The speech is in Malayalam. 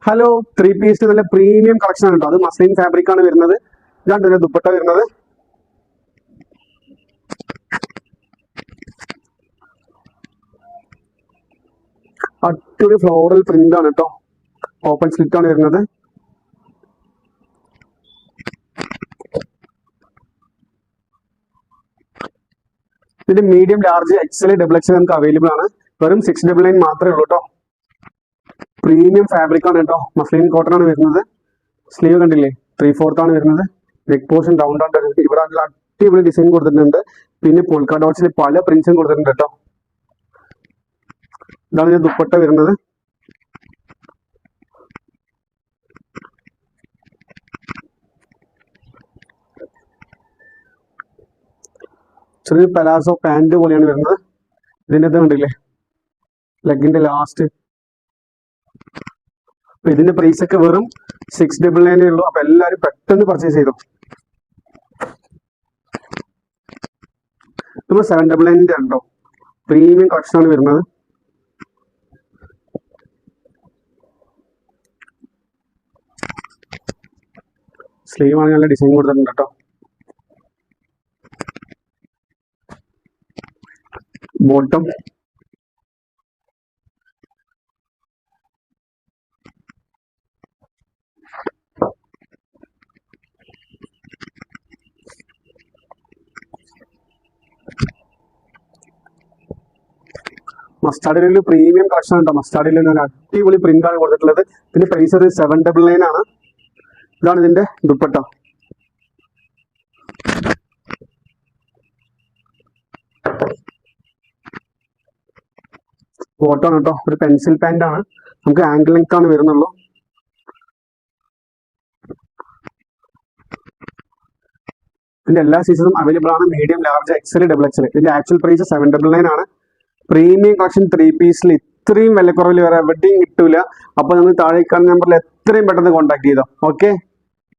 ഹലോ, 3 പീസ് നല്ല പ്രീമിയം കളക്ഷൻ ആണ് കേട്ടോ. അത് മസ്ലിൻ ഫാബ്രിക് ആണ് വരുന്നത്. ഇതാണ് ഇതിന്റെ ദുപ്പട്ട വരുന്നത്. അടിപൊളി ഫ്ലോറൽ പ്രിന്റ് ആണ് കേട്ടോ. ഓപ്പൺ സ്ലിറ്റ് ആണ് വരുന്നത്. ഇതിന്റെ medium, large, XL, double XL നമുക്ക് അവൈലബിൾ ആണ്. വെറും 699 മാത്രമേ ഉള്ളൂ കേട്ടോ. പ്രീമിയം ഫാബ്രിക് ആണ് കേട്ടോ. മസ്ലിൻ കോട്ടൺ ആണ് വരുന്നത്. സ്ലീവ് കണ്ടില്ലേ, 3/4 ആണ് വരുന്നത്. നെക്ക് പോർഷൻ ഡൗൺ ആണ്. ഇവിടെ അടിപൊളി ഡിസൈൻ കൊടുത്തിട്ടുണ്ട്. പിന്നെ പോൾക്ക ഡോട്ട്സിൽ പല പ്രിന്റ്സും കൊടുത്തിട്ടുണ്ട് കേട്ടോ. ഇതാണ് ഇതിന്റെ ദുപ്പട്ട വരുന്നത്. ചെറിയ പലാസോ പാന്റ് പോലെയാണ് വരുന്നത്. ഇതിന്റെ ഇത് കണ്ടില്ലേ, ലെഗിന്റെ ലാസ്റ്റ്. ഇതിന്റെ പ്രൈസ് ഒക്കെ വെറും 699 ഉള്ളൂ. അപ്പൊ എല്ലാരും പെട്ടെന്ന് പർച്ചേസ് ചെയ്തോ. നമ്മൾ 799 ഉണ്ടോ. പ്രീമിയം കളക്ഷൻ ആണ് വരുന്നത്. സ്ലീവ് ആണ് നല്ല ഡിസൈൻ കൊടുത്തിട്ടുണ്ട് കേട്ടോ. ബോട്ടം മസ്റ്റാർഡിൽ പ്രീമിയം കളക്ഷൻ ഉണ്ടോ. മസ്റ്റാർഡിൽ അടിപൊളി പ്രിന്റ് ആണ് കൊടുത്തിട്ടുള്ളത്. ഇതിന്റെ പ്രൈസ് ഒരു 799 ആണ്. ഇതാണ് ഇതിന്റെ ദുപ്പട്ട. ബോട്ടം കേട്ടോ, ഒരു പെൻസിൽ പാന്റ് ആണ്. നമുക്ക് ആംഗിൾ ലെങ്ത് ആണ് വരുന്നുള്ളൂ. ഇതിന്റെ എല്ലാ സൈസും അവൈലബിൾ ആണ്. Medium, large, XL, double XL. ഇതിന്റെ ആക്ച്വൽ പ്രൈസ് 799 ആണ്. പ്രീമിയം കളക്ഷൻ 3 പീസിൽ ഇത്രയും വിലക്കുറവിൽ വേറെ എവിടെയും കിട്ടൂല. അപ്പൊ നിങ്ങൾ താഴെ കാണുന്ന നമ്പറിൽ എത്രയും പെട്ടെന്ന് കോൺടാക്ട് ചെയ്തോ. ഓക്കെ.